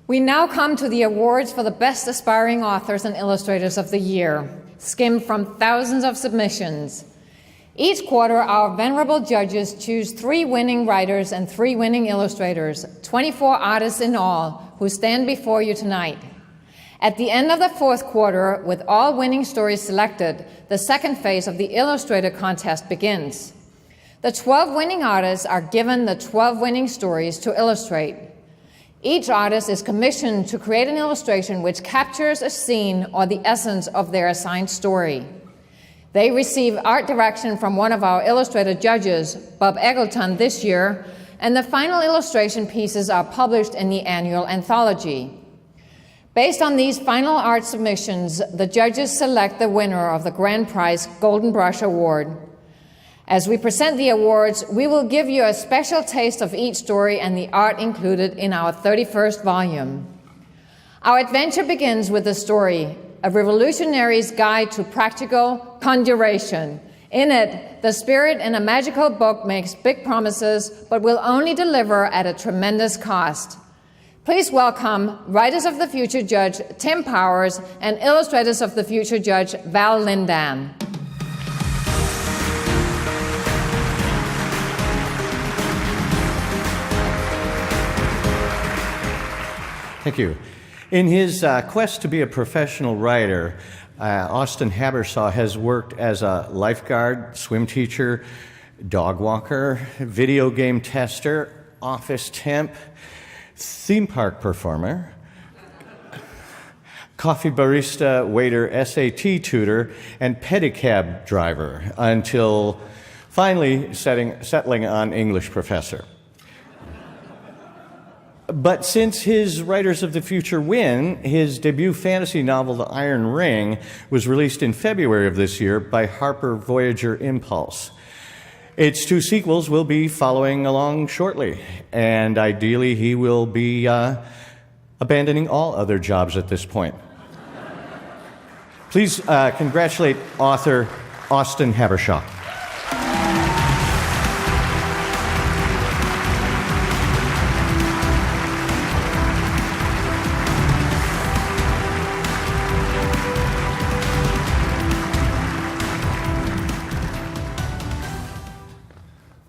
We now come to the awards for the Best Aspiring Authors and Illustrators of the Year, skimmed from thousands of submissions. Each quarter, our venerable judges choose 3 winning writers and 3 winning illustrators, 24 artists in all, who stand before you tonight. At the end of the 4th quarter, with all winning stories selected, the second phase of the Illustrator contest begins. The 12 winning artists are given the 12 winning stories to illustrate. Each artist is commissioned to create an illustration which captures a scene or the essence of their assigned story. They receive art direction from one of our illustrator judges, Bob Eggleton, this year, and the final illustration pieces are published in the annual anthology. Based on these final art submissions, the judges select the winner of the Grand Prize Golden Brush Award. As we present the awards, we will give you a special taste of each story and the art included in our 31st volume. Our adventure begins with the story, A Revolutionary's Guide to Practical Conjuration. In it, the spirit in a magical book makes big promises, but will only deliver at a tremendous cost. Please welcome Writers of the Future Judge Tim Powers and Illustrators of the Future Judge Val Lindan. Thank you. In his quest to be a professional writer, Auston Habershaw has worked as a lifeguard, swim teacher, dog walker, video game tester, office temp, theme park performer, coffee barista, waiter, SAT tutor, and pedicab driver until finally settling on English professor. But since his Writers of the Future win, his debut fantasy novel, The Iron Ring, was released in February of this year by Harper Voyager Impulse. Its 2 sequels will be following along shortly, and ideally he will be abandoning all other jobs at this point. Please congratulate author Auston Habershaw.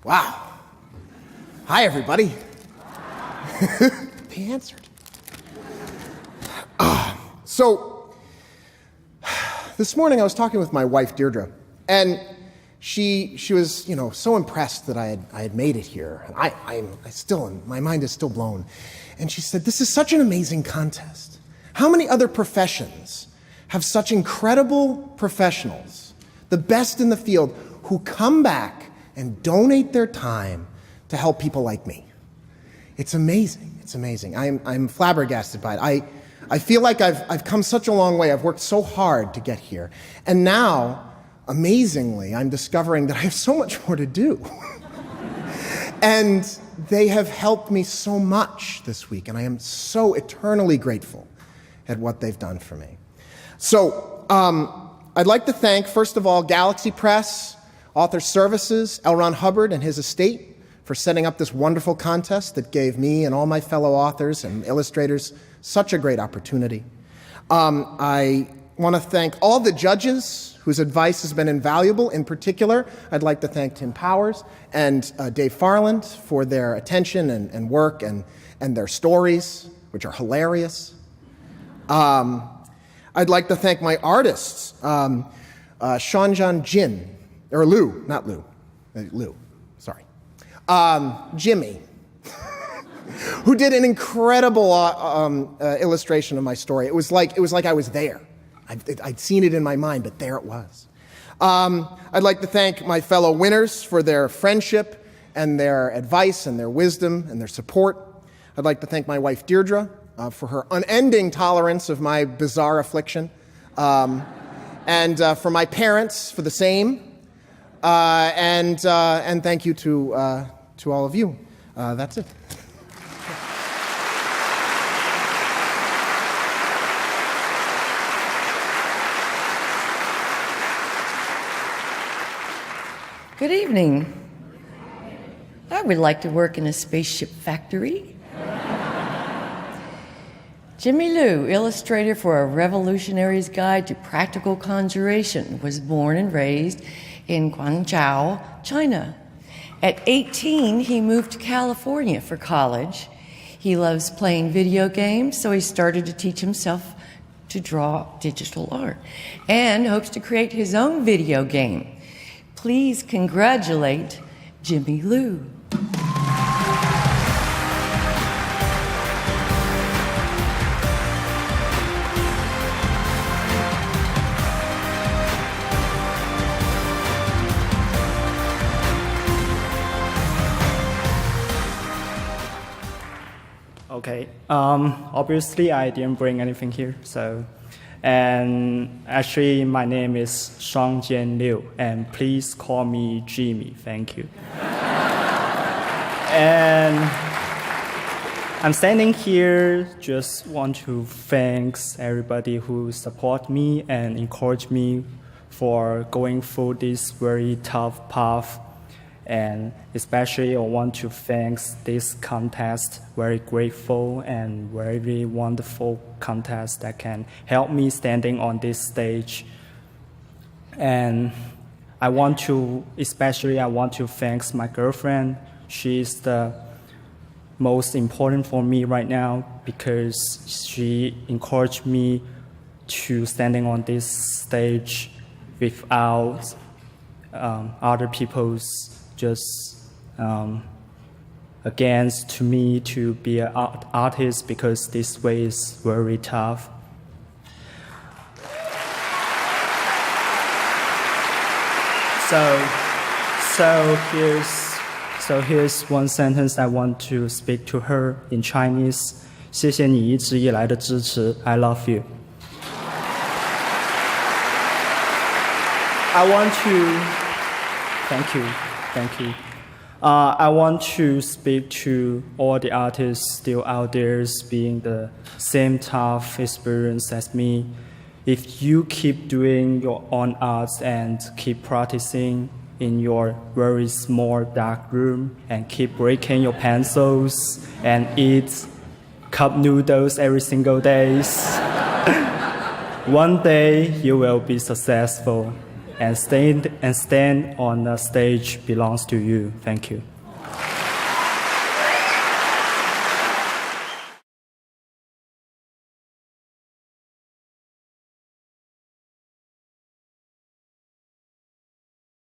Wow. Hi, everybody. They answered. So, this morning I was talking with my wife, Deirdre, and she was, so impressed that I had made it here. And my mind is still blown. And she said, "This is such an amazing contest. How many other professions have such incredible professionals, the best in the field, who come back and donate their time to help people like me?" It's amazing. It's amazing. I'm flabbergasted by it. I feel like I've come such a long way. I've worked so hard to get here. And now, amazingly, I'm discovering that I have so much more to do. And they have helped me so much this week, and I am so eternally grateful at what they've done for me. So, I'd like to thank, first of all, Galaxy Press, Author Services, L. Ron Hubbard and his estate for setting up this wonderful contest that gave me and all my fellow authors and illustrators such a great opportunity. I want to thank all the judges whose advice has been invaluable. In particular, I'd like to thank Tim Powers and Dave Farland for their attention and work and their stories, which are hilarious. I'd like to thank my artists, Shuangjian Liu, not Lou, Lou, sorry. Jimmy, who did an incredible illustration of my story. It was like I was there. I'd seen it in my mind, but there it was. I'd like to thank my fellow winners for their friendship and their advice and their wisdom and their support. I'd like to thank my wife, Deirdre, for her unending tolerance of my bizarre affliction, and for my parents for the same. And thank you to all of you. That's it. Good evening. I would like to work in a spaceship factory. Jimmy Liu, illustrator for A Revolutionary's Guide to Practical Conjuration, was born and raised in Guangzhou, China. At 18, he moved to California for college. He loves playing video games, so he started to teach himself to draw digital art and hopes to create his own video game. Please congratulate Jimmy Liu. Okay. Obviously, I didn't bring anything here. And actually, my name is Shuangjian Liu, and please call me Jimmy. Thank you. And I'm standing here. Just want to thank everybody who support me and encourage me for going through this very tough path. And especially I want to thank this contest, very grateful and very wonderful contest that can help me standing on this stage. And I want to thank my girlfriend. She's the most important for me right now because she encouraged me to standing on this stage without other people's just against to me to be an artist because this way is very tough. So here's one sentence I want to speak to her in Chinese. 谢谢你一直以来的支持 I love you. Thank you. I want to speak to all the artists still out there being the same tough experience as me. If you keep doing your own arts and keep practicing in your very small dark room and keep breaking your pencils and eat cup noodles every single day, one day you will be successful. And stand on the stage belongs to you. Thank you.